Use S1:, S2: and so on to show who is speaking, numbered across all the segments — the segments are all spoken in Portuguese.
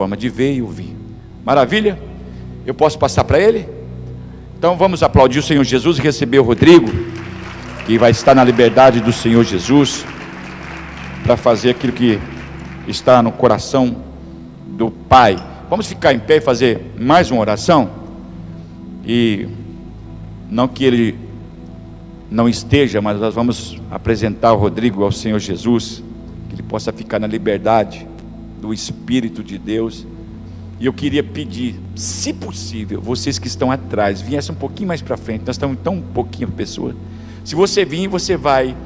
S1: forma de ver e ouvir. Maravilha? Eu posso passar para ele? Então vamos aplaudir o Senhor Jesus e receber o Rodrigo, que vai estar na liberdade do Senhor Jesus, para fazer aquilo que está no coração do Pai. Vamos ficar em pé e fazer mais uma oração? E não que ele não esteja, mas nós vamos apresentar o Rodrigo ao Senhor Jesus, que ele possa ficar na liberdade do Espírito de Deus. E eu queria pedir, se possível, vocês que estão atrás, viessem um pouquinho mais para frente. Nós estamos tão pouquinho pessoas. Se você vir, você vai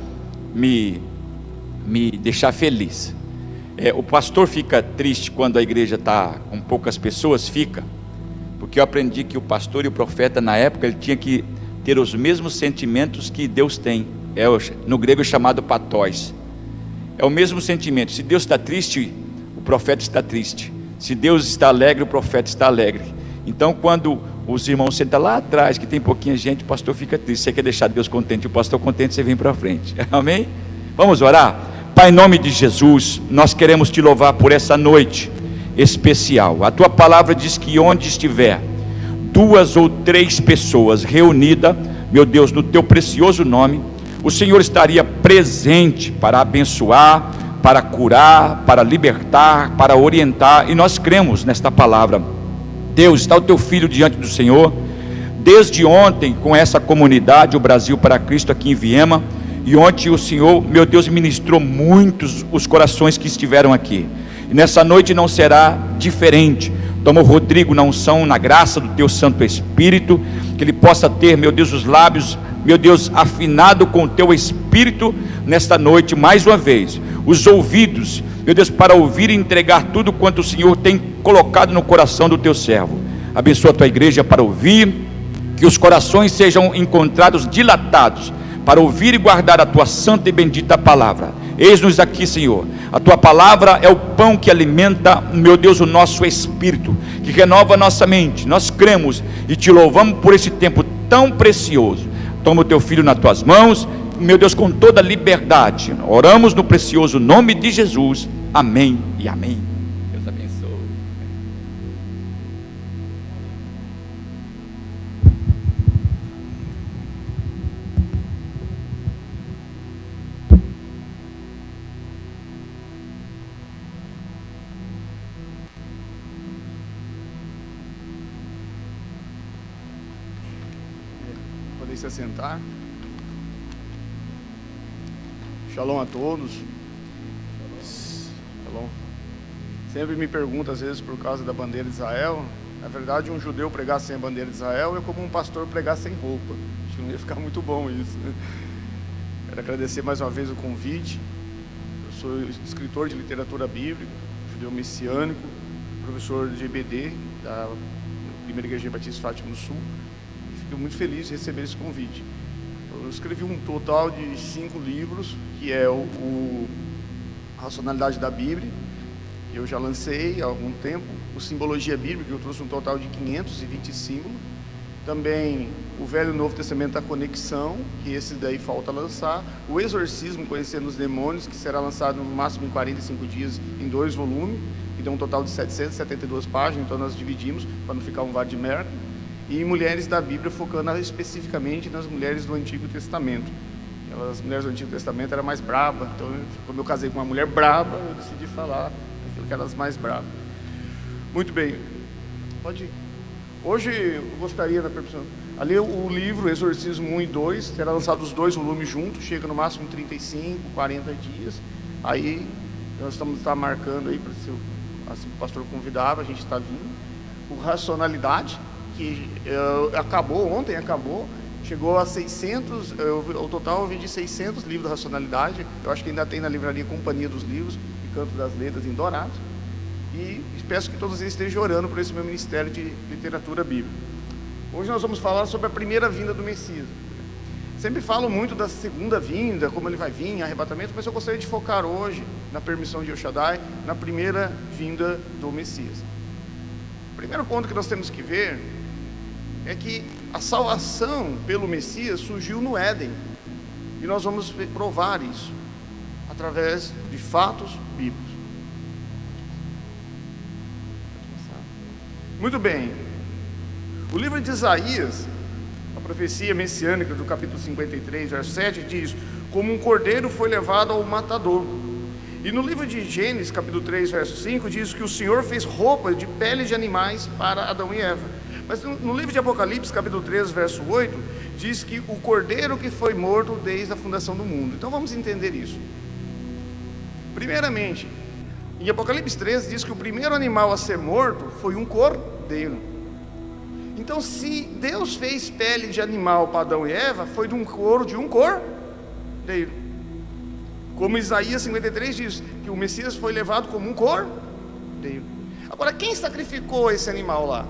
S1: me deixar feliz. O pastor fica triste quando a igreja está com poucas pessoas, fica, porque eu aprendi que o pastor e o profeta na época, ele tinha que ter os mesmos sentimentos que Deus tem. No grego é chamado patóis. É o mesmo sentimento. Se Deus está triste, o profeta está triste. Se Deus está alegre, o profeta está alegre. Então, quando os irmãos sentam lá atrás, que tem pouquinha gente, o pastor fica triste. Você quer deixar Deus contente, o pastor contente, você vem para frente. Amém? Vamos orar? Pai, em nome de Jesus, nós queremos te louvar por essa noite especial. A tua palavra diz que onde estiver 2 ou 3 pessoas reunidas, meu Deus, no teu precioso nome, o Senhor estaria presente para abençoar, para curar, para libertar, para orientar, e nós cremos nesta palavra. Deus, está o teu filho diante do Senhor, desde ontem, com essa comunidade, o Brasil para Cristo aqui em Viema, e ontem o Senhor, meu Deus, ministrou muitos os corações que estiveram aqui, e nessa noite não será diferente. Toma o Rodrigo na unção, na graça do teu Santo Espírito, que ele possa ter, meu Deus, os lábios, meu Deus, afinado com o teu Espírito, nesta noite, mais uma vez, os ouvidos, meu Deus, para ouvir e entregar tudo quanto o Senhor tem colocado no coração do teu servo. Abençoa a tua igreja para ouvir, que os corações sejam encontrados dilatados, para ouvir e guardar a tua santa e bendita palavra. Eis-nos aqui, Senhor, a tua palavra é o pão que alimenta, meu Deus, o nosso espírito, que renova a nossa mente. Nós cremos e te louvamos por esse tempo tão precioso. Toma o teu filho nas tuas mãos, meu Deus, com toda liberdade. Oramos no precioso nome de Jesus. Amém e amém. Deus abençoe.
S2: Podem se assentar. Shalom a todos. Shalom. Sempre me perguntam às vezes por causa da bandeira de Israel. Na verdade, um judeu pregar sem a bandeira de Israel é como um pastor pregar sem roupa. Acho que não ia ficar muito bom isso, né? Quero agradecer mais uma vez o convite. Eu sou escritor de literatura bíblica, judeu messiânico, professor de EBD da Primeira Igreja Batista Fátima do Sul. Fico muito feliz de receber esse convite. Eu escrevi um total de 5 livros, que é o Racionalidade da Bíblia, que eu já lancei há algum tempo, o Simbologia Bíblica, que eu trouxe um total de 520 símbolos, também o Velho e Novo Testamento, a Conexão, que esse daí falta lançar, o Exorcismo, Conhecendo os Demônios, que será lançado no máximo em 45 dias, em 2 volumes, que dá um total de 772 páginas, então nós dividimos, para não ficar um vá de merda. E Mulheres da Bíblia, focando especificamente nas mulheres do Antigo Testamento. As mulheres do Antigo Testamento eram mais bravas, então como eu casei com uma mulher brava, eu decidi falar aquilo que eram as mais bravas. Muito bem, pode ir. Hoje eu gostaria, na permissão, a ler o livro Exorcismo 1 e 2, será lançado os 2 volumes juntos, chega no máximo 35, 40 dias, aí nós estamos marcando aí, para se assim, o pastor convidava, a gente está vindo. O Racionalidade, que acabou, ontem acabou, chegou a 600, o total eu vendi 600 livros da Racionalidade, eu acho que ainda tem na livraria Companhia dos Livros e Canto das Letras em Dourados, e peço que todos eles estejam orando por esse meu ministério de literatura bíblica. Hoje nós vamos falar sobre a primeira vinda do Messias. Sempre falo muito da segunda vinda, como ele vai vir, arrebatamento, mas eu gostaria de focar hoje, na permissão de El Shaddai, na primeira vinda do Messias. O primeiro ponto que nós temos que ver é que a salvação pelo Messias surgiu no Éden, e nós vamos provar isso através de fatos bíblicos. Muito bem. O livro de Isaías, a profecia messiânica do capítulo 53, verso 7, diz: como um cordeiro foi levado ao matador. E no livro de Gênesis, capítulo 3, verso 5, diz que o Senhor fez roupas de pele de animais para Adão e Eva. Mas no livro de Apocalipse, capítulo 3, verso 8, diz que o cordeiro que foi morto desde a fundação do mundo. Então vamos entender isso. Primeiramente, em Apocalipse 13 diz que o primeiro animal a ser morto foi um cordeiro. Então, se Deus fez pele de animal para Adão e Eva, foi de um couro de um cordeiro. Como Isaías 53 diz que o Messias foi levado como um cordeiro. Agora, quem sacrificou esse animal lá?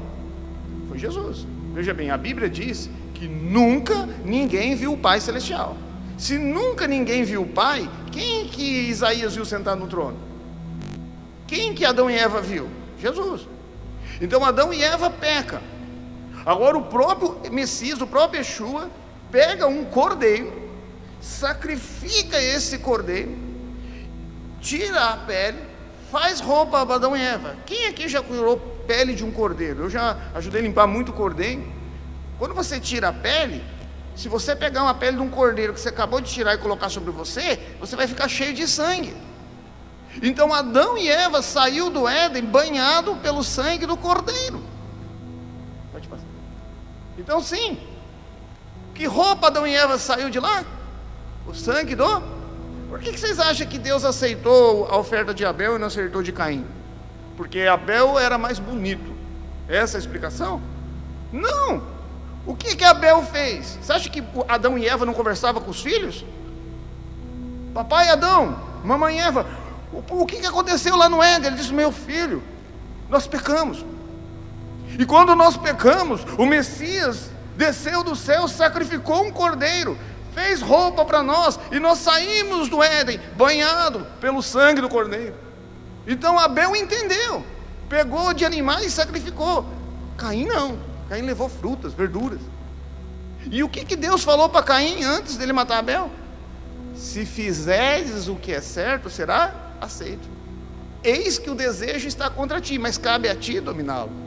S2: Foi Jesus. Veja bem, a Bíblia diz que nunca ninguém viu o Pai Celestial. Se nunca ninguém viu o Pai, quem que Isaías viu sentado no trono? Quem que Adão e Eva viu? Jesus. Então Adão e Eva pecam. Agora o próprio Messias, o próprio Yeshua, pega um cordeiro, sacrifica esse cordeiro, tira a pele, faz roupa para Adão e Eva. Quem aqui já curou pele de um cordeiro? Eu já ajudei a limpar muito cordeiro. Quando você tira a pele, se você pegar uma pele de um cordeiro que você acabou de tirar e colocar sobre você, você vai ficar cheio de sangue. Então Adão e Eva saiu do Éden banhado pelo sangue do cordeiro. Pode passar. Então sim, que roupa Adão e Eva saiu de lá? O sangue do... Por que vocês acham que Deus aceitou a oferta de Abel e não aceitou de Caim? Porque Abel era mais bonito. Essa é a explicação? Não! O que Abel fez? Você acha que Adão e Eva não conversavam com os filhos? Papai Adão, mamãe Eva, o que aconteceu lá no Éden? Ele disse: meu filho, nós pecamos. E quando nós pecamos, o Messias desceu do céu, sacrificou um cordeiro, fez roupa para nós, e nós saímos do Éden banhado pelo sangue do cordeiro. Então Abel entendeu, pegou de animais e sacrificou. Caim não, Caim levou frutas, verduras. E o que Deus falou para Caim antes dele matar Abel? Se fizeres o que é certo, será aceito. Eis que o desejo está contra ti, mas cabe a ti dominá-lo.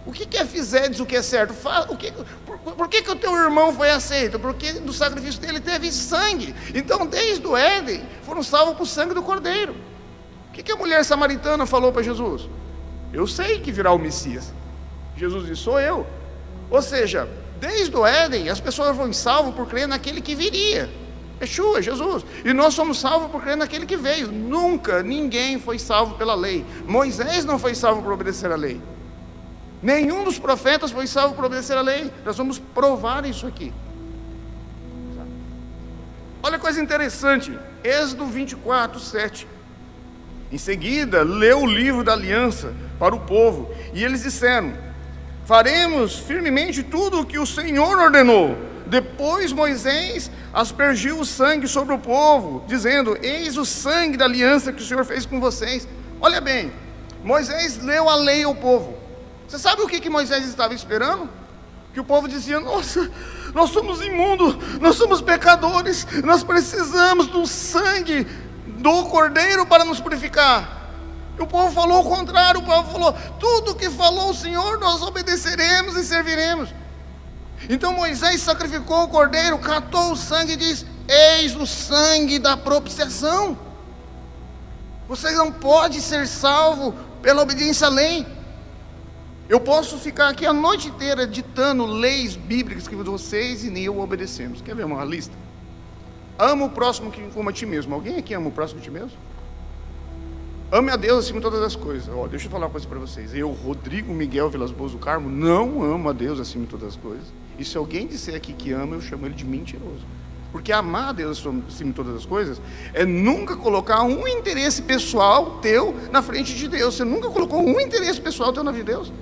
S2: O que é fizeres o que é certo? Por que o teu irmão foi aceito? Porque do sacrifício dele teve sangue. Então desde o Éden foram salvos por sangue do cordeiro. O que a mulher samaritana falou para Jesus? Eu sei que virá o Messias. Jesus disse: sou eu. Ou seja, desde o Éden as pessoas foram salvas por crer naquele que viria, Yeshua, Jesus. E nós somos salvos por crer naquele que veio. Nunca ninguém foi salvo pela lei. Moisés não foi salvo por obedecer a lei. Nenhum dos profetas foi salvo por obedecer a lei. Nós vamos provar isso aqui. Olha que coisa interessante. Êxodo 24, 7. Em seguida, leu o livro da aliança para o povo, e eles disseram: faremos firmemente tudo o que o Senhor ordenou. Depois Moisés aspergiu o sangue sobre o povo, dizendo: eis o sangue da aliança que o Senhor fez com vocês. Olha bem, Moisés leu a lei ao povo. Você sabe o que Moisés estava esperando? Que o povo dizia: nossa, nós somos imundos, nós somos pecadores, nós precisamos do sangue do cordeiro para nos purificar. E o povo falou o contrário. O povo falou: tudo que falou o Senhor nós obedeceremos e serviremos. Então Moisés sacrificou o cordeiro, catou o sangue e disse: eis o sangue da propiciação. Vocês não podem ser salvos pela obediência à lei. Eu posso ficar aqui a noite inteira ditando leis bíblicas que vocês e nem eu obedecemos. Quer ver uma lista? Ama o próximo como a ti mesmo. Alguém aqui ama o próximo a ti mesmo? Ame a Deus acima de todas as coisas. Deixa eu falar uma coisa para vocês. Eu, Rodrigo Miguel Vilas Boas do Carmo, não amo a Deus acima de todas as coisas. E se alguém disser aqui que ama, eu chamo ele de mentiroso. Porque amar a Deus acima de todas as coisas é nunca colocar um interesse pessoal teu na frente de Deus. Você nunca colocou um interesse pessoal teu na vida de Deus.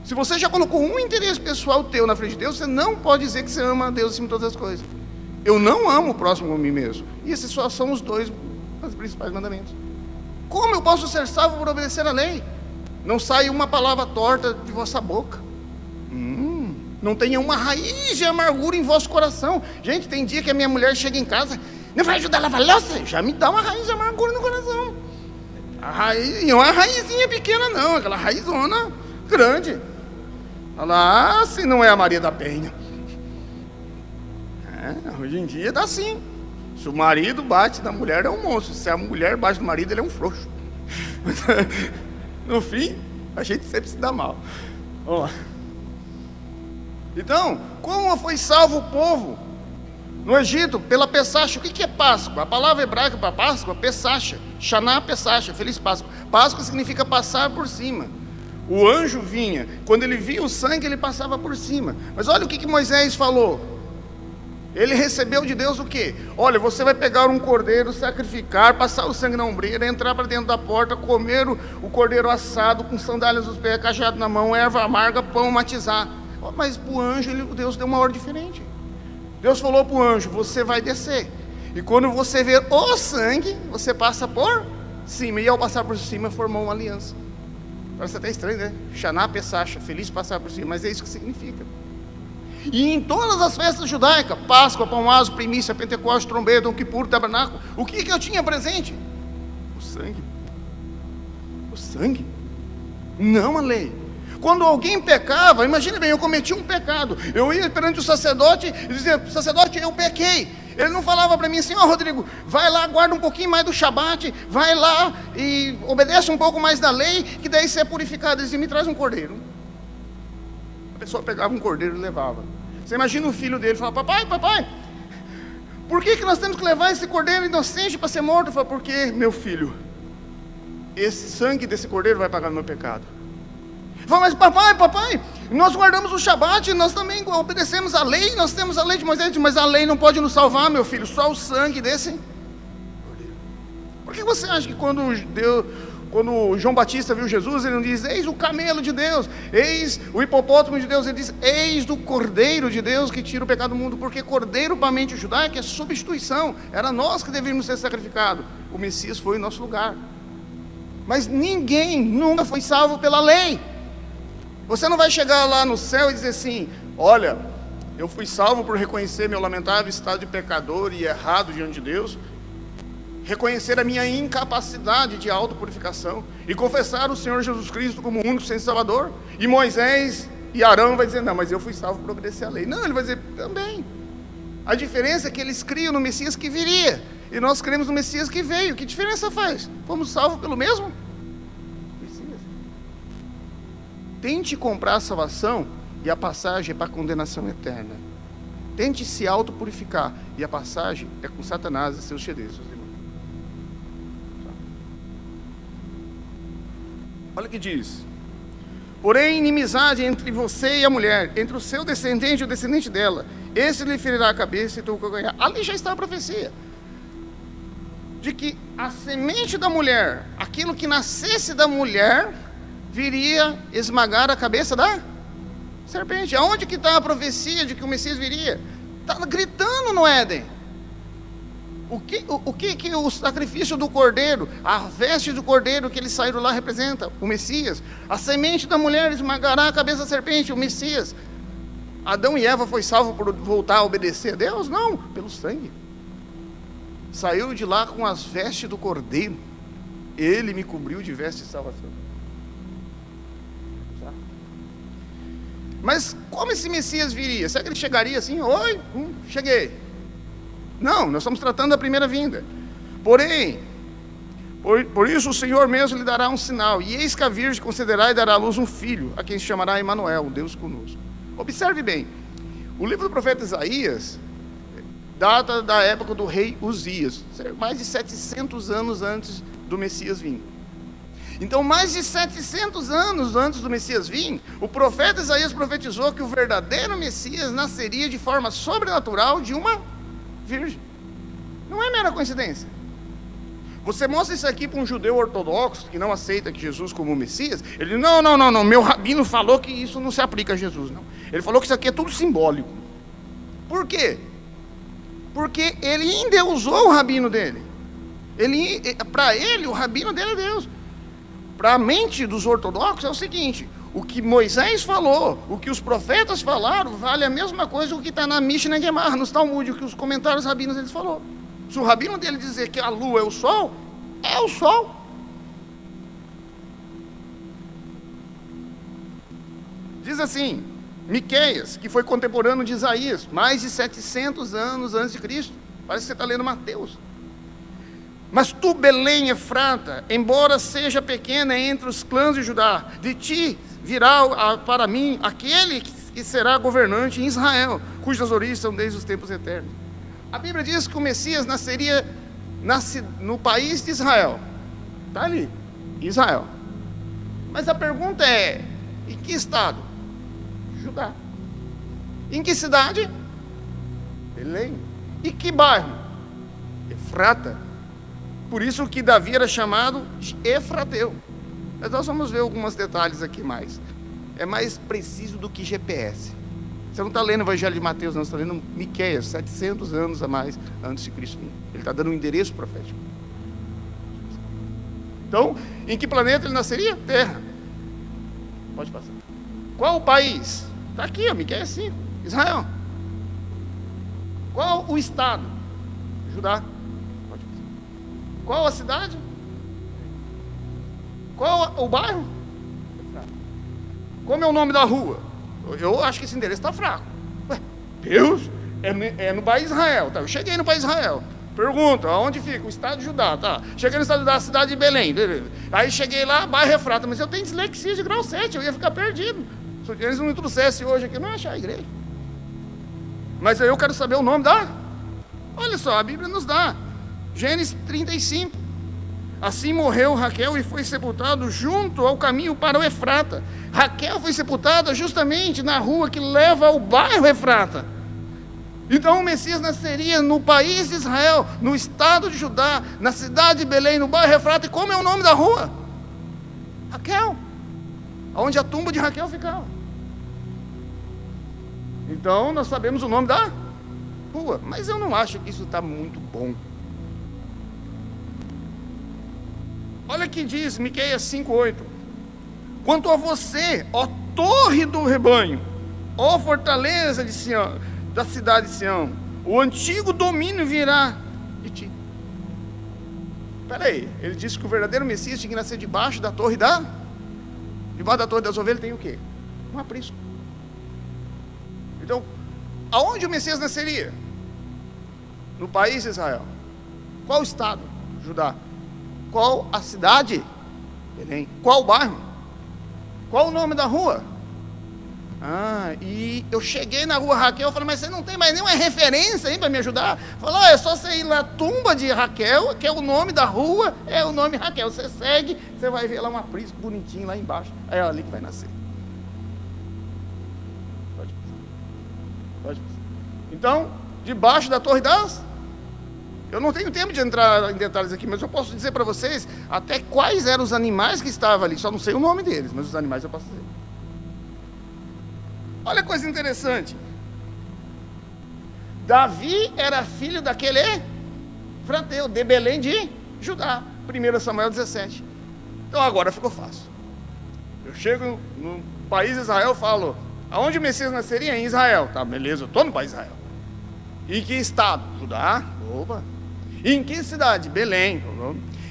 S2: Se você já colocou um interesse pessoal teu na frente de Deus, você não pode dizer que você ama a Deus acima de todas as coisas. Eu não amo o próximo como a mim mesmo. E esses só são os dois principais mandamentos. Como eu posso ser salvo por obedecer a lei? Não sai uma palavra torta de vossa boca. Não tenha uma raiz de amargura em vosso coração. Gente, tem dia que a minha mulher chega em casa: não vai ajudar a lavar louça? Já me dá uma raiz de amargura no coração. A raiz, não é uma raizinha pequena não, aquela raizona. grande. Fala, se não é a Maria da Penha. Hoje em dia dá assim. Se o marido bate na mulher, é um monstro. Se a mulher bate no marido, ele é um frouxo. No fim, a gente sempre se dá mal. Vamos lá. Então, como foi salvo o povo no Egito? Pela Pessacha. O que é Páscoa? A palavra hebraica para Páscoa, Pessacha. Shaná Pessacha, feliz Páscoa. Páscoa significa passar por cima. O anjo vinha, quando ele via o sangue, ele passava por cima. Mas olha o que Moisés falou. Ele recebeu de Deus o quê? Olha, você vai pegar um cordeiro, sacrificar, passar o sangue na ombreira, entrar para dentro da porta, comer o cordeiro assado, com sandálias nos pés, cajado na mão, erva amarga, pão, matizar. Mas para o anjo, Deus deu uma ordem diferente. Deus falou para o anjo, você vai descer. E quando você ver o sangue, você passa por cima. E ao passar por cima, formou uma aliança. Parece até estranho, né? Shaná Pessacha, feliz passar por cima. Mas é isso que significa. E em todas as festas judaicas, Páscoa, Pão Aso, Primícia, Pentecostes, Trombeta, Yom Kippur, Tabernáculo, o que eu tinha presente? O sangue. O sangue. Não a lei. Quando alguém pecava, imagine bem, eu cometi um pecado. Eu ia perante o sacerdote e dizia, sacerdote, eu pequei. Ele não falava para mim assim, Rodrigo, vai lá, guarda um pouquinho mais do Shabat, vai lá e obedece um pouco mais da lei, que daí você é purificado. Ele dizia, me traz um cordeiro. A pessoa pegava um cordeiro e levava. Você imagina o filho dele, fala, papai, por que nós temos que levar esse cordeiro inocente para ser morto? Eu falo, porque, meu filho, esse sangue desse cordeiro vai pagar o meu pecado. Fala, mas papai, nós guardamos o Shabat, nós também obedecemos a lei, nós temos a lei de Moisés, mas a lei não pode nos salvar, meu filho, só o sangue desse cordeiro. Por que você acha que quando João Batista viu Jesus, ele não diz, eis o camelo de Deus, eis o hipopótamo de Deus, ele diz, eis do cordeiro de Deus que tira o pecado do mundo, porque cordeiro para a mente judaica é substituição, era nós que deveríamos ser sacrificados, o Messias foi em nosso lugar. Mas ninguém nunca foi salvo pela lei. Você não vai chegar lá no céu e dizer assim, olha, eu fui salvo por reconhecer meu lamentável estado de pecador e errado diante de Deus, reconhecer a minha incapacidade de autopurificação e confessar o Senhor Jesus Cristo como o único Senhor Salvador. E Moisés e Arão vai dizer, não, mas eu fui salvo por obedecer a lei. Não, ele vai dizer, também. A diferença é que eles criam no Messias que viria, e nós cremos no Messias que veio. Que diferença faz? Fomos salvos pelo mesmo Messias. Tente comprar a salvação e a passagem é para a condenação eterna. Tente se autopurificar e a passagem é com Satanás e seus xerezos. Olha o que diz. Porém, inimizade entre você e a mulher, entre o seu descendente e o descendente dela. Esse lhe ferirá a cabeça e tu o ganhar. Ali já está a profecia. De que a semente da mulher, aquilo que nascesse da mulher, viria esmagar a cabeça da serpente. Aonde que está a profecia de que o Messias viria? Está gritando no Éden. O que o sacrifício do cordeiro, a veste do cordeiro que eles saíram lá representa? O Messias. A semente da mulher esmagará a cabeça da serpente, o Messias. Adão e Eva foi salvo por voltar a obedecer a Deus? Não, pelo sangue. Saiu de lá com as vestes do cordeiro. Ele me cobriu de vestes de salvação. Mas como esse Messias viria? Será que ele chegaria assim? Oi, cheguei. Não, nós estamos tratando da primeira vinda. Porém, por isso o Senhor mesmo lhe dará um sinal. E eis que a virgem concederá e dará à luz um filho, a quem se chamará Emanuel, Deus conosco. Observe bem, o livro do profeta Isaías data da época do rei Uzias, mais de 700 anos antes do Messias vir. Então, mais de 700 anos antes do Messias vir, o profeta Isaías profetizou que o verdadeiro Messias nasceria de forma sobrenatural de uma virgem. Não é mera coincidência. Você mostra isso aqui para um judeu ortodoxo que não aceita que Jesus como Messias, ele diz, não, meu rabino falou que isso não se aplica a Jesus, não. Ele falou que isso aqui é tudo simbólico. Por quê? Porque ele endeusou o rabino dele. Para ele, o rabino dele é Deus. Para a mente dos ortodoxos é o seguinte, o que Moisés falou, o que os profetas falaram, vale a mesma coisa o que está na Mishnah Gemara, nos Talmud, o que os comentários rabinos eles falaram. Se o rabino dele dizer que a lua é o sol, é o sol. Diz assim, Miqueias, que foi contemporâneo de Isaías, mais de 700 anos antes de Cristo. Parece que você está lendo Mateus. Mas tu, Belém Efrata, embora seja pequena entre os clãs de Judá, de ti virá para mim aquele que será governante em Israel, cujas origens são desde os tempos eternos. A Bíblia diz que o Messias nasceria no país de Israel. Está ali, Israel. Mas a pergunta é, em que estado? Judá. Em que cidade? Belém. E que bairro? Efrata. Por isso que Davi era chamado de Efrateu. Mas nós vamos ver alguns detalhes aqui mais. É mais preciso do que GPS. Você não está lendo o Evangelho de Mateus, não, você está lendo Miqueias, 700 anos a mais antes de Cristo vir. Ele está dando um endereço profético. Então, em que planeta ele nasceria? Terra. Pode passar. Qual o país? Está aqui, ó, Miqueias 5, Israel. Qual o estado? Judá. Pode passar. Qual a cidade? Qual o bairro? Como é o nome da rua? Eu acho que esse endereço está fraco. Ué, Deus, é no país de Israel. Tá, eu cheguei no país de Israel. Pergunta, aonde fica? O estado de Judá, tá? Cheguei no estado de Judá, cidade de Belém. Beleza. Aí cheguei lá, bairro Efrata, mas eu tenho dislexia de grau 7, eu ia ficar perdido. Se eles não me trouxessem hoje aqui, eu não ia achar a igreja. Mas aí eu quero saber o nome da... Olha só, a Bíblia nos dá. Gênesis 35. Assim morreu Raquel e foi sepultado junto ao caminho para o Efrata. Raquel foi sepultada justamente na rua que leva ao bairro Efrata. Então o Messias nasceria no país de Israel, no estado de Judá, na cidade de Belém, no bairro Efrata. E como é o nome da rua? Raquel. Onde a tumba de Raquel ficava. Então nós sabemos o nome da rua. Mas eu não acho que isso está muito bom. Olha que diz Miqueias 5:8. Quanto a você, ó torre do rebanho, ó fortaleza de Sião, da cidade de Sião, o antigo domínio virá de ti. Espera aí, ele disse que o verdadeiro Messias tinha que nascer debaixo da torre debaixo da torre das ovelhas tem o quê? Um aprisco. Então, aonde o Messias nasceria? No país de Israel. Qual o estado? Judá. Qual a cidade? Belém. Qual o bairro? Qual o nome da rua? E eu cheguei na rua Raquel, eu falei, mas você não tem mais nenhuma referência aí para me ajudar? Falou, é só você ir na tumba de Raquel, que é o nome da rua, é o nome Raquel. Você segue, você vai ver lá um aprisco bonitinho lá embaixo. É ali que vai nascer. Pode passar. Então, debaixo da torre das... Eu não tenho tempo de entrar em detalhes aqui, mas eu posso dizer para vocês até quais eram os animais que estavam ali. Só não sei o nome deles, mas os animais eu posso dizer. Olha que coisa interessante. Davi era filho daquele Efrateu, de Belém de Judá. 1 Samuel 17. Então agora ficou fácil. Eu chego no país de Israel e falo, aonde o Messias nasceria? Em Israel. Tá, beleza, eu estou no país de Israel. Em que estado? Judá. Opa. Em que cidade? Belém.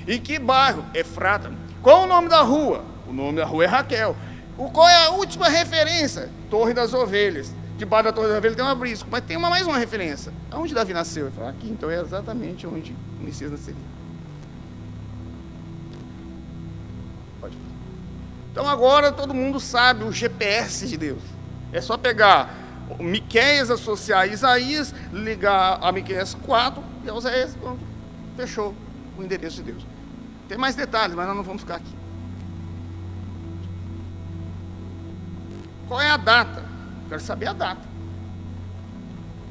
S2: Em que bairro? Efrata. Qual o nome da rua? O nome da rua é Raquel. Qual é a última referência? Torre das Ovelhas. Debaixo da Torre das Ovelhas tem um aprisco, mas tem mais uma referência. Aonde Davi nasceu? Ele fala, aqui, então é exatamente onde o Messias nasceria. Pode falar. Então agora todo mundo sabe o GPS de Deus. É só pegar Miqueias, associar a Isaías, ligar a Miqueias 4 e a Oséias, fechou o endereço de Deus. Tem mais detalhes, mas nós não vamos ficar aqui. Qual é a data? Quero saber a data.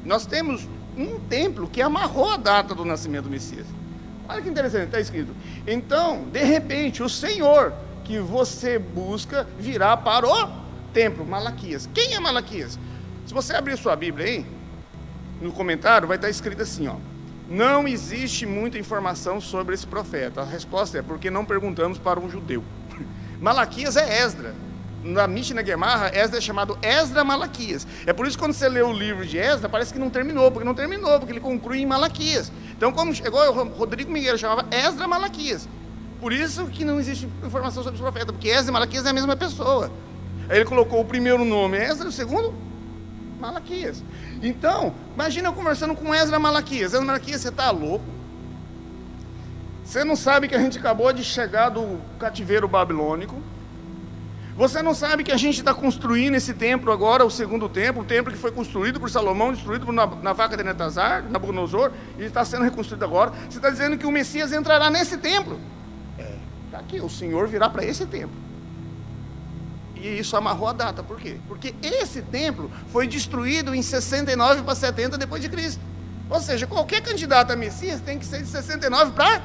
S2: Nós temos um templo que amarrou a data do nascimento do Messias. Olha que interessante, está escrito. Então, de repente, o Senhor que você busca virá para o templo, Malaquias. Quem é Malaquias? Se você abrir sua Bíblia aí, no comentário vai estar escrito assim, ó. Não existe muita informação sobre esse profeta. A resposta é porque não perguntamos para um judeu. Malaquias é Esdra. Na Mishnah Gemara, Esdra é chamado Esdra Malaquias. É por isso que quando você lê o livro de Esdra, parece que não terminou, porque ele conclui em Malaquias. Então, como chegou, o Rodrigo Miguel chamava Esdra Malaquias. Por isso que não existe informação sobre esse profeta, porque Esdra e Malaquias é a mesma pessoa. Aí ele colocou o primeiro nome Esdras, o segundo Malaquias. Então, imagina eu conversando com Esdras Malaquias. Esdras Malaquias, você está louco? Você não sabe que a gente acabou de chegar do cativeiro babilônico? Você não sabe que a gente está construindo esse templo agora, o segundo templo, o templo que foi construído por Salomão, destruído por Nabukadnezar, Nabucodonosor, e está sendo reconstruído agora. Você está dizendo que o Messias entrará nesse templo? Está aqui, o Senhor virá para esse templo. E isso amarrou a data, por quê? Porque esse templo foi destruído em 69 para 70 depois de Cristo. Ou seja, qualquer candidato a Messias tem que ser de 69 para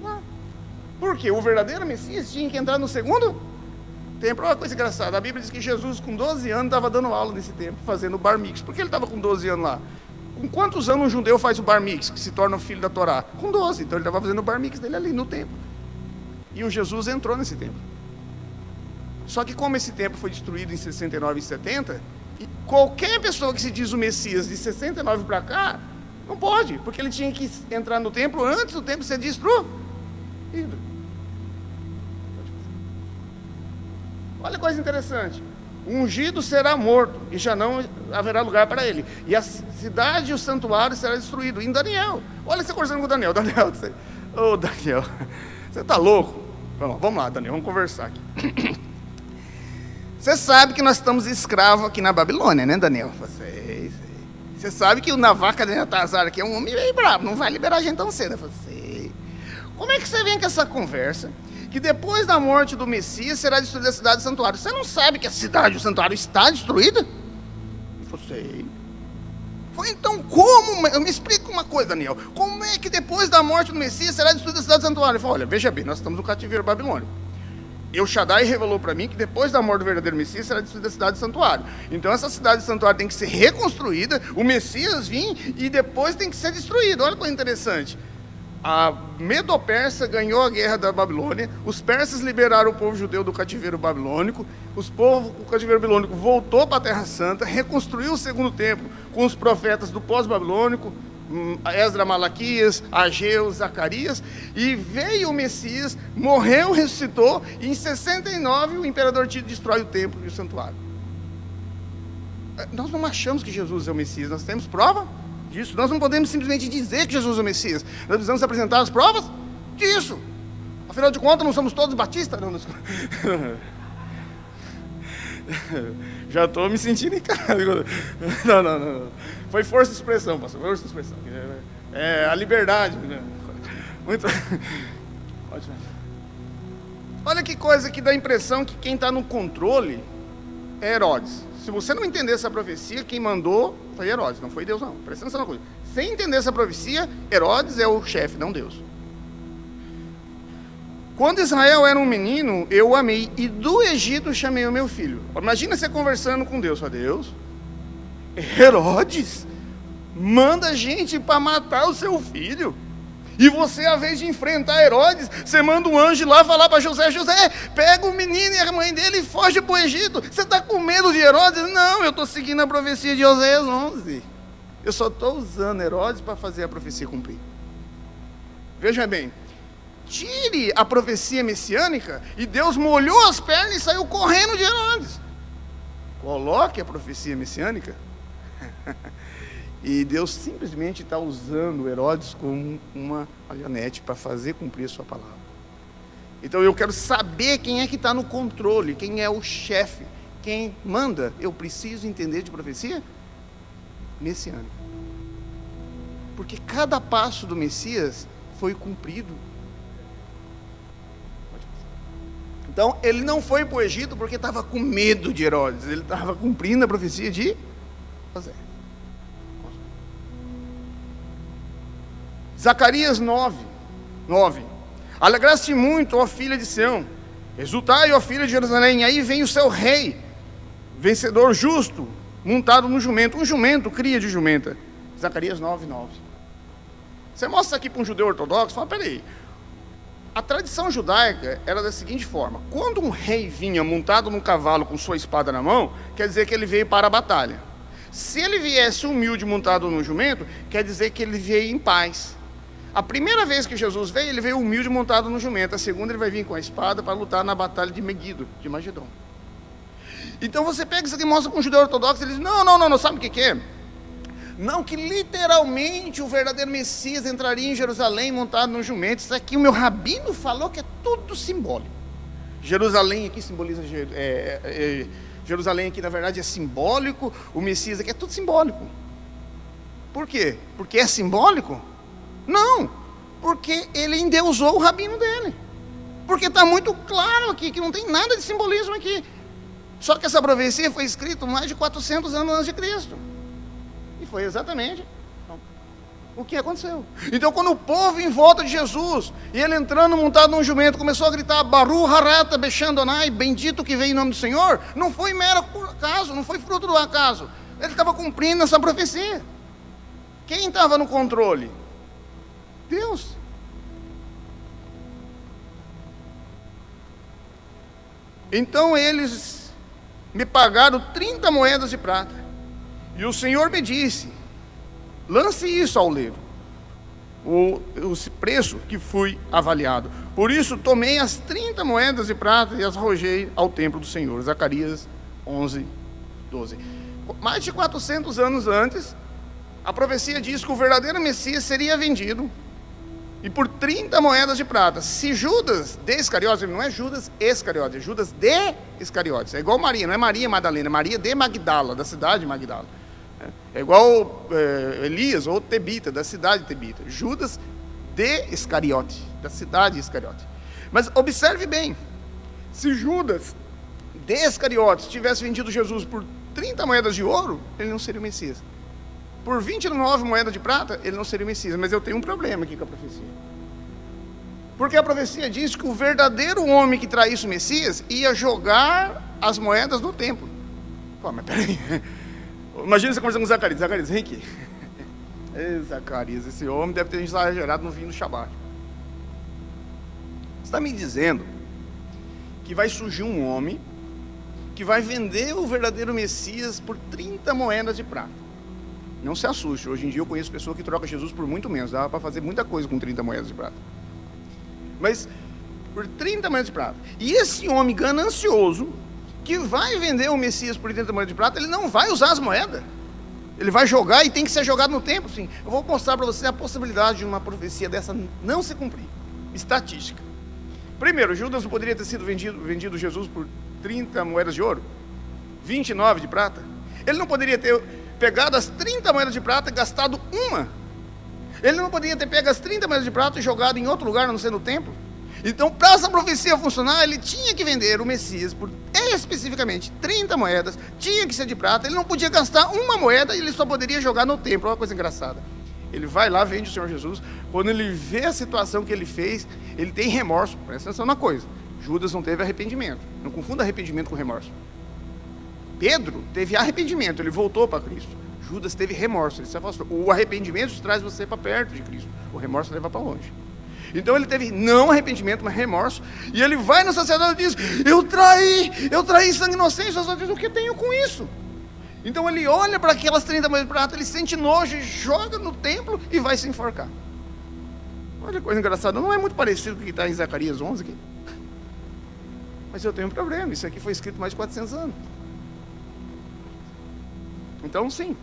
S2: lá. Por quê? O verdadeiro Messias tinha que entrar no segundo templo. Olha uma coisa engraçada, a Bíblia diz que Jesus com 12 anos estava dando aula nesse templo, fazendo o bar mix. Por que ele estava com 12 anos lá? Com quantos anos um judeu faz o bar mix, que se torna o filho da Torá? Com 12, então ele estava fazendo o bar mix dele ali no templo. E o Jesus entrou nesse templo. Só que como esse templo foi destruído em 69 e 70, e qualquer pessoa que se diz o Messias de 69 para cá, não pode, porque ele tinha que entrar no templo antes do templo ser destruído. Olha que coisa interessante. O ungido será morto e já não haverá lugar para ele. E a cidade e o santuário será destruído. Em Daniel. Olha você conversando com o Daniel. Daniel, Daniel, você está louco? Vamos lá, Daniel, vamos conversar aqui. Você sabe que nós estamos escravos aqui na Babilônia, né, Daniel? Você sabe que o Nabukadnezar aqui é um homem bem bravo, não vai liberar a gente tão cedo. Como é que você vem com essa conversa? Que depois da morte do Messias será destruída a cidade e o santuário. Você não sabe que a cidade e o santuário está destruída? Sei. Então como? Me explica uma coisa, Daniel. Como é que depois da morte do Messias será destruída a cidade e o santuário? Ele falou, olha, veja bem, nós estamos no cativeiro babilônico. El Shaddai revelou para mim que depois da morte do verdadeiro Messias será destruída a cidade e o santuário. Então essa cidade e o santuário tem que ser reconstruída, o Messias vir e depois tem que ser destruído. Olha que coisa interessante. A Medo-Persa ganhou a guerra da Babilônia, os persas liberaram o povo judeu do cativeiro babilônico, o cativeiro babilônico voltou para a Terra Santa, reconstruiu o segundo templo com os profetas do pós-babilônico, Esdras, Malaquias, Ageu, Zacarias, e veio o Messias, morreu, ressuscitou, e em 69 o imperador Tito destrói o templo e o santuário. Nós não achamos que Jesus é o Messias, nós temos prova disso. Nós não podemos simplesmente dizer que Jesus é o Messias. Nós precisamos apresentar as provas disso. Afinal de contas, não somos todos batistas? Não. Já estou me sentindo em casa. Não. Foi força de expressão, pastor. Força de expressão. É a liberdade. Muito. Ótimo. Olha que coisa que dá a impressão que quem está no controle é Herodes. Se você não entender essa profecia, quem mandou foi Herodes, não foi Deus não. Presta atenção na coisa. Sem entender essa profecia, Herodes é o chefe, não Deus. Quando Israel era um menino, eu o amei, e do Egito chamei o meu filho. Imagina você conversando com Deus. Fala, Deus, Herodes manda gente para matar o seu filho. E você, ao invés de enfrentar Herodes, você manda um anjo lá falar para José, pega o menino e a mãe dele e foge para o Egito. Você está com medo de Herodes? Não, eu estou seguindo a profecia de Oséias 11. Eu só estou usando Herodes para fazer a profecia cumprir. Veja bem, tire a profecia messiânica e Deus molhou as pernas e saiu correndo de Herodes. Coloque a profecia messiânica e Deus simplesmente está usando Herodes como uma marionete para fazer cumprir a sua palavra. Então eu quero saber quem é que está no controle, quem é o chefe, quem manda. Eu preciso entender de profecia messiânica, porque cada passo do Messias foi cumprido. Então ele não foi para o Egito porque estava com medo de Herodes, ele estava cumprindo a profecia de José. Zacarias 9. Alegraste muito, ó filha de Sião, exultai, ó filha de Jerusalém, aí vem o seu rei, vencedor justo, montado no jumento. Um jumento, cria de jumenta. Zacarias 9. Você mostra aqui para um judeu ortodoxo, fala, peraí, a tradição judaica era da seguinte forma: quando um rei vinha montado num cavalo com sua espada na mão, quer dizer que ele veio para a batalha. Se ele viesse humilde montado no jumento, quer dizer que ele veio em paz. A primeira vez que Jesus veio, ele veio humilde montado no jumento. A segunda, ele vai vir com a espada para lutar na batalha de Megido, de Magedon. Então você pega isso aqui e mostra para um judeu ortodoxo, ele diz, não, sabe o que é? Não, que literalmente o verdadeiro Messias entraria em Jerusalém montado num jumento. Isso aqui o meu rabino falou que é tudo simbólico. Jerusalém aqui simboliza, Jerusalém aqui na verdade é simbólico, o Messias aqui é tudo simbólico. Por quê? Porque é simbólico? Não, porque ele endeusou o rabino dele. Porque está muito claro aqui que não tem nada de simbolismo aqui. Só que essa profecia foi escrita mais de 400 anos antes de Cristo. E foi exatamente o que aconteceu. Então, quando o povo em volta de Jesus, e ele entrando montado num jumento, começou a gritar, Baruch harata bechandonai, bendito que veio em nome do Senhor, não foi mero por acaso, não foi fruto do acaso. Ele estava cumprindo essa profecia. Quem estava no controle? Deus. Então eles me pagaram 30 moedas de prata. E o Senhor me disse, lance isso ao leiro, o preço que fui avaliado. Por isso tomei as 30 moedas de prata e as arrojei ao templo do Senhor. Zacarias 11, 12. Mais de 400 anos antes, a profecia diz que o verdadeiro Messias seria vendido e por 30 moedas de prata. Se Judas de Iscariotes, não é Judas Iscariotes, é Judas de Iscariotes. É igual Maria, não é Maria Madalena, é Maria de Magdala, da cidade de Magdala. É igual Elias ou Tebita, da cidade de Tebita. Judas de Iscariote, da cidade de Iscariote. Mas observe bem, se Judas de Iscariotes tivesse vendido Jesus por 30 moedas de ouro, ele não seria o Messias. Por 29 moedas de prata, ele não seria o Messias. Mas eu tenho um problema aqui com a profecia. Porque a profecia diz que o verdadeiro homem que traísse o Messias ia jogar as moedas no templo. Pô, mas peraí. Imagina você conversando com Zacarias. Zacarias, vem aqui. Ei, Zacarias, esse homem deve ter exagerado no vinho do Shabat. Você está me dizendo que vai surgir um homem que vai vender o verdadeiro Messias por 30 moedas de prata. Não se assuste, hoje em dia eu conheço pessoas que trocam Jesus por muito menos, dá para fazer muita coisa com 30 moedas de prata. Mas por 30 moedas de prata. E esse homem ganancioso, que vai vender o Messias por 30 moedas de prata, ele não vai usar as moedas. Ele vai jogar e tem que ser jogado no templo, sim. Eu vou mostrar para você a possibilidade de uma profecia dessa não se cumprir. Estatística. Primeiro, Judas não poderia ter sido vendido Jesus por 30 moedas de ouro? 29 de prata? Ele não poderia ter pegado as 30 moedas de prata e gastado uma? Ele não poderia ter pego as 30 moedas de prata e jogado em outro lugar, a não ser no templo? Então, para essa profecia funcionar, ele tinha que vender o Messias por especificamente 30 moedas, tinha que ser de prata, ele não podia gastar uma moeda e ele só poderia jogar no templo. Olha uma coisa engraçada. Ele vai lá, vende o Senhor Jesus, quando ele vê a situação que ele fez, ele tem remorso. Presta atenção na coisa, Judas não teve arrependimento, não confunda arrependimento com remorso. Pedro teve arrependimento, ele voltou para Cristo. Judas teve remorso, ele se afastou. O arrependimento traz você para perto de Cristo, o remorso leva para longe. Então ele teve não arrependimento, mas remorso. E ele vai no sacerdote e diz, eu traí sangue inocente. O sacerdote diz, o que tenho com isso? Então ele olha para aquelas 30 moedas de prata, ele sente nojo, joga no templo e vai se enforcar. Olha que coisa engraçada, não é muito parecido com o que está em Zacarias 11 aqui. Mas eu tenho um problema, isso aqui foi escrito mais de 400 anos. Então sim,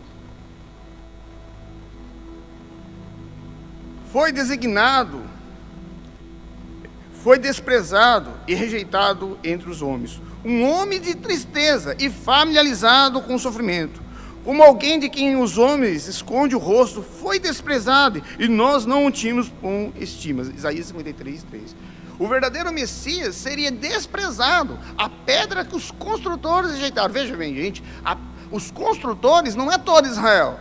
S2: foi designado, foi desprezado e rejeitado entre os homens, um homem de tristeza e familiarizado com o sofrimento, como alguém de quem os homens esconde o rosto, foi desprezado e nós não o tínhamos com estima. Isaías 53, 3. O verdadeiro Messias seria desprezado, a pedra que os construtores rejeitaram. Veja bem, gente, os construtores não é todo Israel.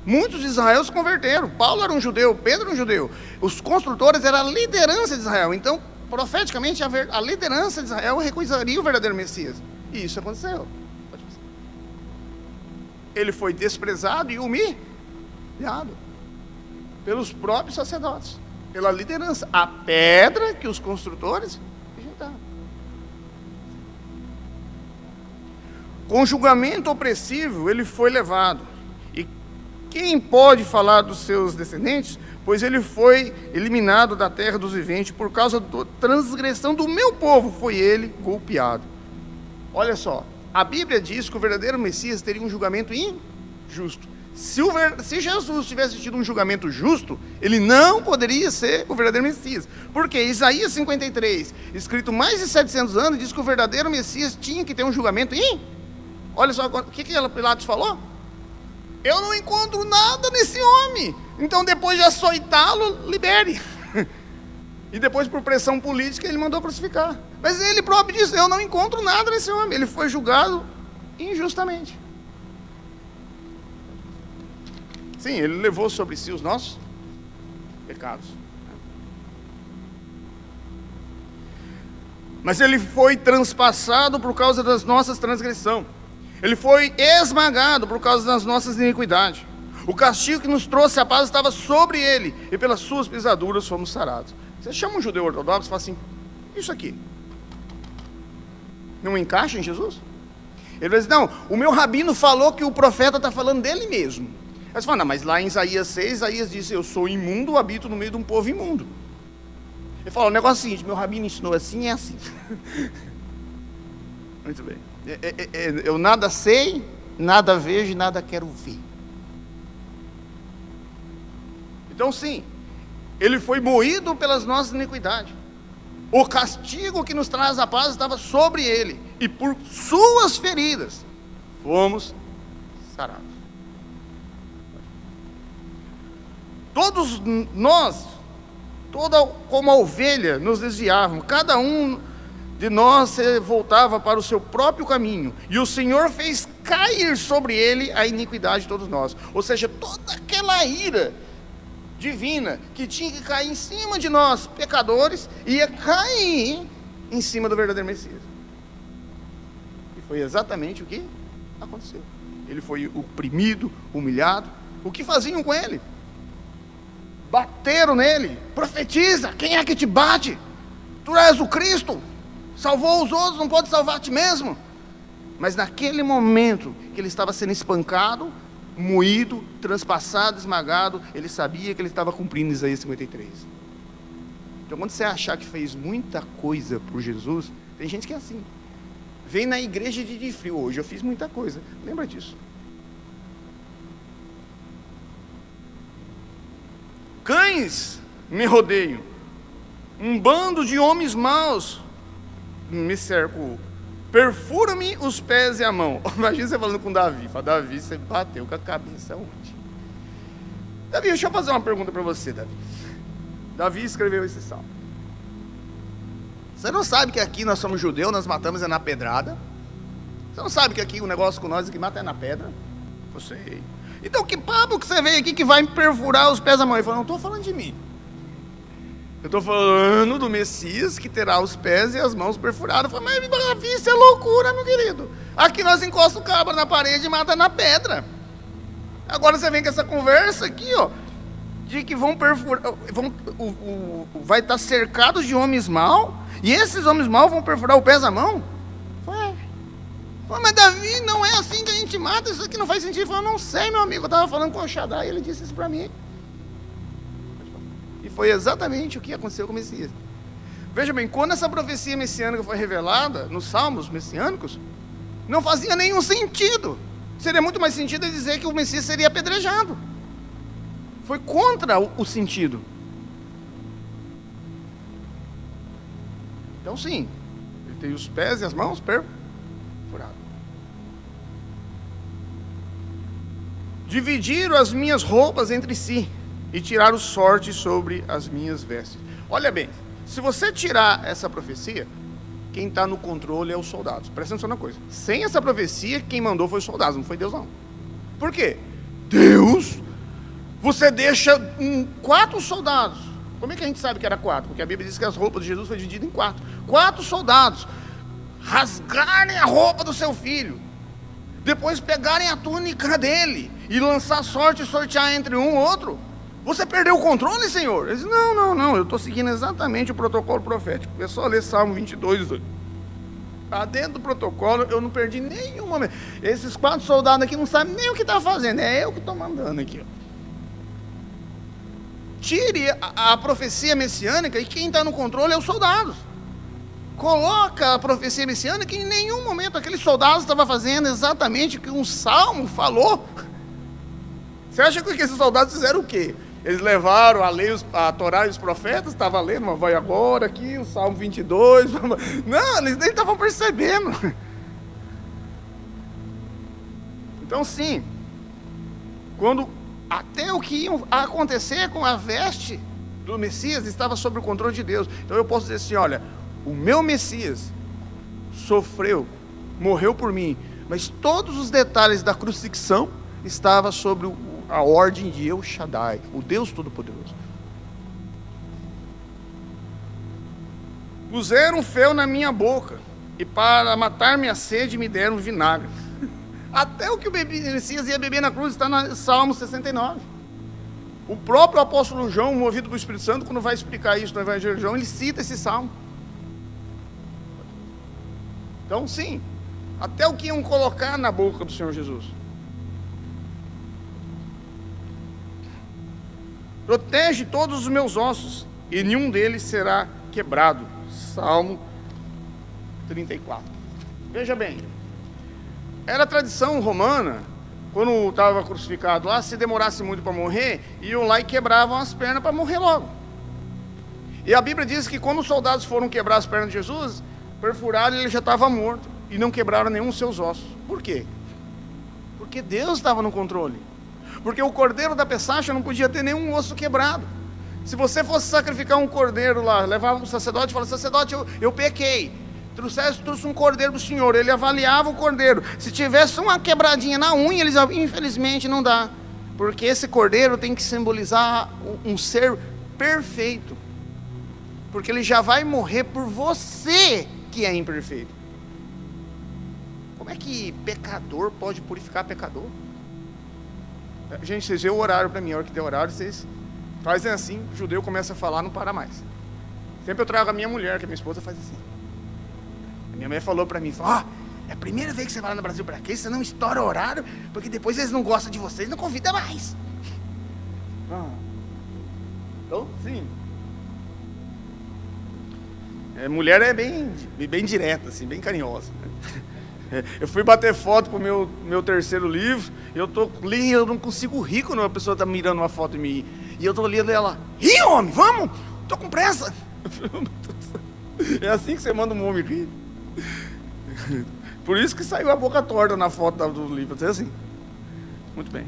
S2: Muitos de Israel se converteram. Paulo era um judeu, Pedro era um judeu. Os construtores eram a liderança de Israel. Então, profeticamente, a liderança de Israel recusaria o verdadeiro Messias. E isso aconteceu. Ele foi desprezado e humilhado pelos próprios sacerdotes, pela liderança. A pedra que os construtores rejeitaram. Com julgamento opressivo, ele foi levado. E quem pode falar dos seus descendentes? Pois ele foi eliminado da terra dos viventes por causa da transgressão do meu povo, foi ele golpeado. Olha só, a Bíblia diz que o verdadeiro Messias teria um julgamento injusto. Se Jesus tivesse tido um julgamento justo, ele não poderia ser o verdadeiro Messias. Porque Isaías 53, escrito mais de 700 anos, diz que o verdadeiro Messias tinha que ter um julgamento injusto. Olha só, o que Pilatos falou? Eu não encontro nada nesse homem. Então, depois de açoitá-lo, libere. E depois, por pressão política, ele mandou crucificar. Mas ele próprio disse, eu não encontro nada nesse homem. Ele foi julgado injustamente. Sim, ele levou sobre si os nossos pecados. Mas ele foi transpassado por causa das nossas transgressões. Ele foi esmagado por causa das nossas iniquidades. O castigo que nos trouxe a paz estava sobre ele, e pelas suas pisaduras fomos sarados. Você chama um judeu ortodoxo e fala assim, isso aqui não encaixa em Jesus? Ele vai dizer, não, o meu rabino falou que o profeta está falando dele mesmo. Aí você fala, não, mas lá em Isaías 6, Isaías disse, eu sou imundo, habito no meio de um povo imundo. Ele fala, o negócio é o seguinte, meu rabino ensinou assim, é assim. Muito bem. Eu nada sei, nada vejo e nada quero ver. Então sim, ele foi moído pelas nossas iniquidades. O castigo que nos traz a paz estava sobre ele, e por suas feridas fomos sarados. Todos nós, como a ovelha, nos desviávamos, cada um de nós se voltava para o seu próprio caminho, e o Senhor fez cair sobre ele a iniquidade de todos nós. Ou seja, toda aquela ira divina que tinha que cair em cima de nós, pecadores, ia cair em cima do verdadeiro Messias. E foi exatamente o que aconteceu. Ele foi oprimido, humilhado. O que faziam com ele? Bateram nele. Profetiza, quem é que te bate? Tu és o Cristo. Salvou os outros, não pode salvar a ti mesmo. Mas naquele momento que ele estava sendo espancado, moído, transpassado, esmagado, ele sabia que ele estava cumprindo Isaías 53. Então, quando você achar que fez muita coisa por Jesus, tem gente que é assim. Vem na igreja de frio, hoje eu fiz muita coisa. Lembra disso? Cães me rodeiam, um bando de homens maus me cercou. Perfura-me os pés e a mão. Imagina você falando com Davi. Fala, Davi, você bateu com a cabeça onde? Davi, deixa eu fazer uma pergunta para você, Davi. Davi escreveu esse salmo. Você não sabe que aqui nós somos judeus, nós matamos é na pedrada? Você não sabe que aqui o negócio com nós é que mata é na pedra? Você. Então que papo que você veio aqui que vai me perfurar os pés e a mão? Ele falou, não estou falando de mim. Eu estou falando do Messias que terá os pés e as mãos perfurados. Eu falei, mas Davi, isso é loucura, meu querido. Aqui nós encostamos o cabra na parede e mata na pedra. Agora você vem com essa conversa aqui, ó, de que vão perfurar, vai estar cercado de homens maus, e esses homens maus vão perfurar o pés e a mão? Mas Davi, não é assim que a gente mata, isso aqui não faz sentido. Ele falou, não sei, meu amigo, eu estava falando com o Shaddai, ele disse isso para mim. E foi exatamente o que aconteceu com o Messias. Veja bem, quando essa profecia messiânica foi revelada, nos salmos messiânicos, não fazia nenhum sentido. Seria muito mais sentido dizer que o Messias seria apedrejado. Foi contra o sentido. Então sim, ele tem os pés e as mãos perfurados. Dividiram as minhas roupas entre si e tiraram sorte sobre as minhas vestes. Olha bem, se você tirar essa profecia, quem está no controle é os soldados. Presta atenção na coisa. Sem essa profecia, quem mandou foi os soldados, não foi Deus não. Por quê? Deus, você deixa 4 soldados. Como é que a gente sabe que era 4? Porque a Bíblia diz que as roupas de Jesus foi dividida em 4. 4 soldados rasgarem a roupa do seu filho, depois pegarem a túnica dele e lançar sorte e sortear entre um e outro. Você perdeu o controle, Senhor? Ele disse, não, eu estou seguindo exatamente o protocolo profético. É só ler Salmo 22. Está dentro do protocolo, eu não perdi nenhum momento. Esses 4 soldados aqui não sabem nem o que está fazendo, é eu que estou mandando aqui. Tire a profecia messiânica e quem está no controle é os soldados. coloca a profecia messiânica e em nenhum momento aquele soldado estava fazendo exatamente o que um salmo falou. Você acha que esses soldados fizeram o quê? Eles levaram a lei, a Torá e os profetas, estava lendo, mas vai agora aqui, o Salmo 22. Não, eles nem estavam percebendo. Então sim, quando até o que ia acontecer com a veste do Messias estava sob o controle de Deus. Então eu posso dizer assim, olha, o meu Messias sofreu, morreu por mim, mas todos os detalhes da crucifixão estavam sobre a ordem de El Shaddai, o Deus Todo-Poderoso. Puseram fel na minha boca, e para matar minha sede me deram vinagre. Até o que o Messias ia beber na cruz está no Salmo 69. O próprio apóstolo João, movido pelo Espírito Santo, quando vai explicar isso no Evangelho de João, ele cita esse salmo. Então sim, até o que iam colocar na boca do Senhor Jesus. Protege todos os meus ossos, e nenhum deles será quebrado. Salmo 34. Veja bem, era tradição romana, quando estava crucificado lá, se demorasse muito para morrer, iam lá e quebravam as pernas para morrer logo. E a Bíblia diz que quando os soldados foram quebrar as pernas de Jesus, perfuraram e ele já estava morto, e não quebraram nenhum dos seus ossos. Por quê? Porque Deus estava no controle. Porque o cordeiro da Pessach não podia ter nenhum osso quebrado. Se você fosse sacrificar um cordeiro lá, levava o sacerdote e falava, sacerdote, eu pequei. Trouxe um cordeiro do Senhor, ele avaliava o cordeiro. Se tivesse uma quebradinha na unha, eles infelizmente não dá. Porque esse cordeiro tem que simbolizar um ser perfeito. Porque ele já vai morrer por você que é imperfeito. Como é que pecador pode purificar pecador? Gente, vocês veem o horário para mim, a hora que der horário, vocês fazem assim, o judeu começa a falar, não para mais. Sempre eu trago a minha mulher, que a minha esposa faz assim. A minha mãe falou para mim, é a primeira vez que você vai lá no Brasil para quê? Você não estoura o horário, porque depois eles não gostam de vocês, não convida mais. Então, sim. Mulher é bem direta, assim, bem carinhosa. Eu fui bater foto pro meu terceiro livro, eu não consigo rir quando uma pessoa está mirando uma foto em mim. E eu estou olhando ela, ri, homem, vamos, estou com pressa. É assim que você manda um homem rir. Por isso que saiu a boca torta na foto do livro, é assim. Muito bem.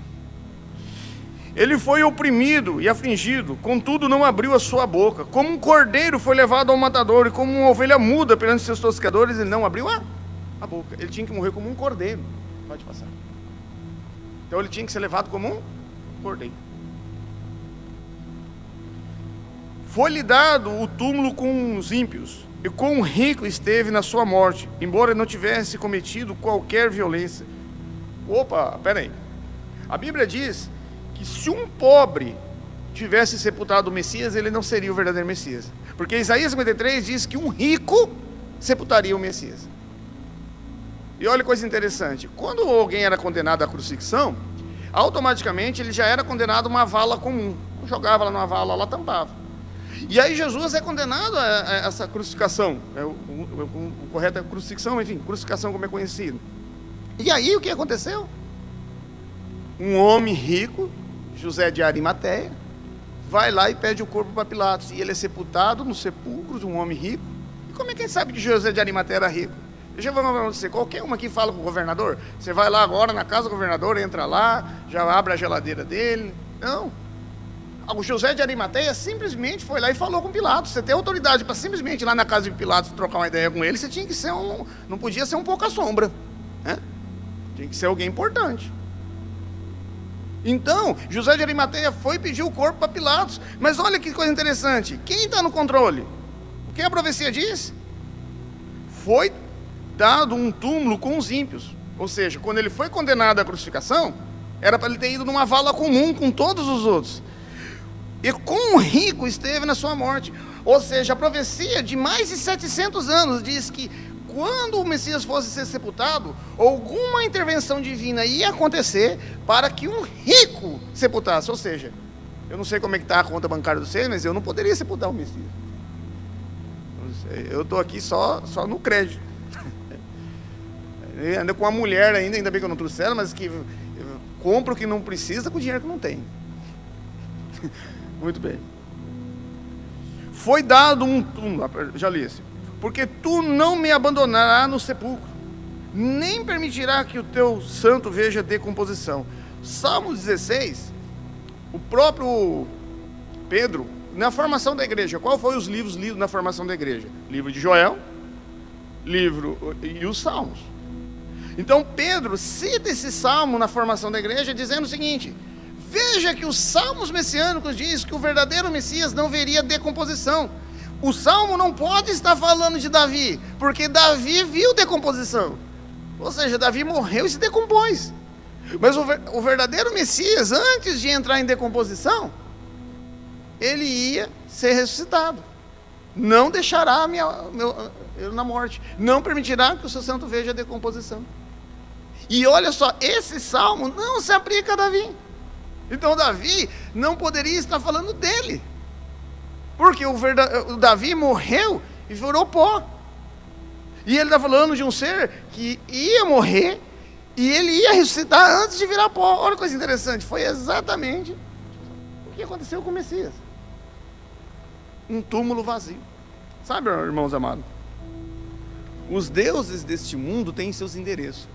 S2: Ele foi oprimido e afligido, contudo não abriu a sua boca. Como um cordeiro foi levado ao matador, e como uma ovelha muda perante seus tosqueadores, ele não abriu a boca. Ele tinha que morrer como um cordeiro. Pode passar. Então ele tinha que ser levado como um cordeiro. Foi-lhe dado o túmulo com os ímpios, e com o rico esteve na sua morte, embora não tivesse cometido qualquer violência. Opa, peraí. A Bíblia diz que se um pobre tivesse sepultado o Messias, ele não seria o verdadeiro Messias. Porque Isaías 53 diz que um rico sepultaria o Messias. E olha que coisa interessante, quando alguém era condenado à crucifixão, automaticamente ele já era condenado a uma vala comum. Jogava lá numa vala, lá tampava. E aí Jesus é condenado a essa crucificação, o correto é crucifixão, enfim, crucificação como é conhecido. E aí o que aconteceu? Um homem rico, José de Arimateia, vai lá e pede o corpo para Pilatos, e ele é sepultado no sepulcro de um homem rico. E como é que a gente sabe que José de Arimateia era rico? Eu já vou falar para você, qualquer uma aqui fala com o governador, você vai lá agora na casa do governador, entra lá, já abre a geladeira dele. Não. O José de Arimateia simplesmente foi lá e falou com Pilatos. Você tem autoridade para simplesmente ir lá na casa de Pilatos trocar uma ideia com ele, você tinha que ser não podia ser um pouca sombra, né? Tinha que ser alguém importante. Então, José de Arimateia foi e pediu o corpo para Pilatos. Mas olha que coisa interessante, quem está no controle? O que a profecia diz? Foi dado um túmulo com os ímpios. Ou seja, quando ele foi condenado à crucificação, era para ele ter ido numa vala comum com todos os outros. E com o rico esteve na sua morte. Ou seja, a profecia de mais de 700 anos diz que quando o Messias fosse ser sepultado, alguma intervenção divina ia acontecer para que um rico sepultasse. Ou seja, eu não sei como é que está a conta bancária de vocês, mas eu não poderia sepultar o Messias. Eu estou aqui só no crédito. Anda com uma mulher ainda bem que eu não trouxe ela, mas que compra o que não precisa com o dinheiro que não tem. Muito bem. Foi dado já li esse. Porque tu não me abandonarás no sepulcro, nem permitirá que o teu santo veja decomposição. Salmo 16, o próprio Pedro, na formação da igreja, qual foi os livros lidos na formação da igreja? Livro de Joel, e os Salmos. Então Pedro cita esse salmo na formação da igreja dizendo o seguinte: veja que os salmos messiânicos diz que o verdadeiro Messias não veria decomposição. O salmo não pode estar falando de Davi, porque Davi viu decomposição. Ou seja, Davi morreu e se decompôs. Mas o verdadeiro Messias, antes de entrar em decomposição, ele ia ser ressuscitado. Não deixará eu na morte. Não permitirá que o seu santo veja a decomposição. E olha só, esse salmo não se aplica a Davi. Então Davi não poderia estar falando dele. Porque o Davi morreu e virou pó. E ele está falando de um ser que ia morrer e ele ia ressuscitar antes de virar pó. Olha que coisa interessante, foi exatamente o que aconteceu com o Messias. Um túmulo vazio. Sabe, irmãos amados? Os deuses deste mundo têm seus endereços.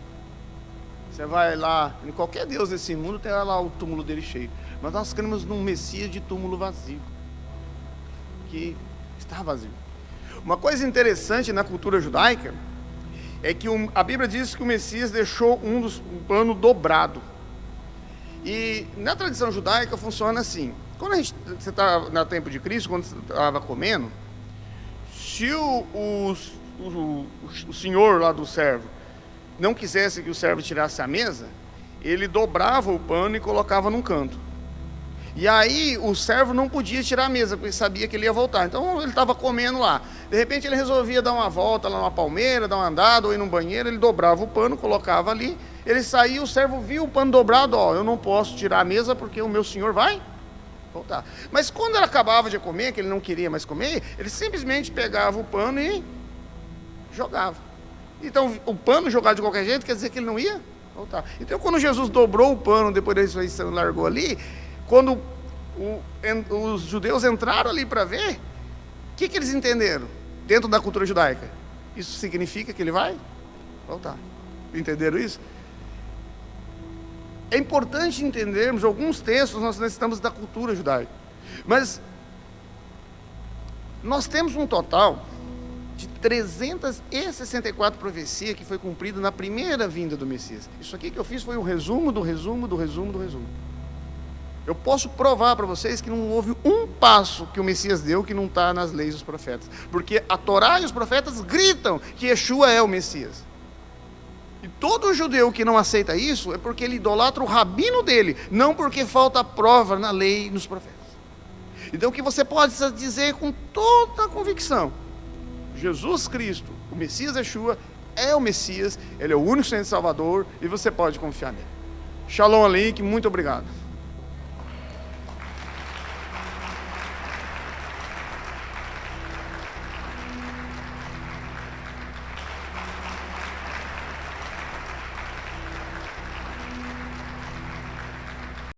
S2: Você vai lá, em qualquer deus desse mundo tem lá o túmulo dele cheio. Mas nós cremos num Messias de túmulo vazio, que está vazio. Uma coisa interessante na cultura judaica é que a Bíblia diz que o Messias deixou um pano dobrado. E na tradição judaica funciona assim: quando você está no tempo de Cristo, quando você estava comendo, se o senhor lá do servo não quisesse que o servo tirasse a mesa, ele dobrava o pano e colocava num canto. E aí o servo não podia tirar a mesa, porque sabia que ele ia voltar. Então ele estava comendo lá. De repente ele resolvia dar uma volta lá numa palmeira, dar uma andada, ou ir num banheiro, ele dobrava o pano, colocava ali, ele saía, o servo via o pano dobrado, eu não posso tirar a mesa porque o meu senhor vai voltar. Mas quando ele acabava de comer, que ele não queria mais comer, ele simplesmente pegava o pano e jogava. Então o pano jogado de qualquer jeito quer dizer que ele não ia voltar. Então quando Jesus dobrou o pano depois da ressurreição e largou ali, quando os judeus entraram ali para ver, o que eles entenderam dentro da cultura judaica? Isso significa que ele vai voltar. Entenderam isso? É importante entendermos alguns textos, nós necessitamos da cultura judaica. Mas nós temos um total de 364 profecias que foi cumprido na primeira vinda do Messias. Isso aqui que eu fiz foi um resumo do resumo do resumo do resumo. Eu posso provar para vocês que não houve um passo que o Messias deu que não está nas leis dos profetas. Porque a Torá e os profetas gritam que Yeshua é o Messias. E todo judeu que não aceita isso é porque ele idolatra o rabino dele, não porque falta prova na lei e nos profetas. Então o que você pode dizer com toda a convicção: Jesus Cristo, o Messias Yeshua, é o Messias, ele é o único Senhor Salvador e você pode confiar nele. Shalom Aleichem, muito obrigado.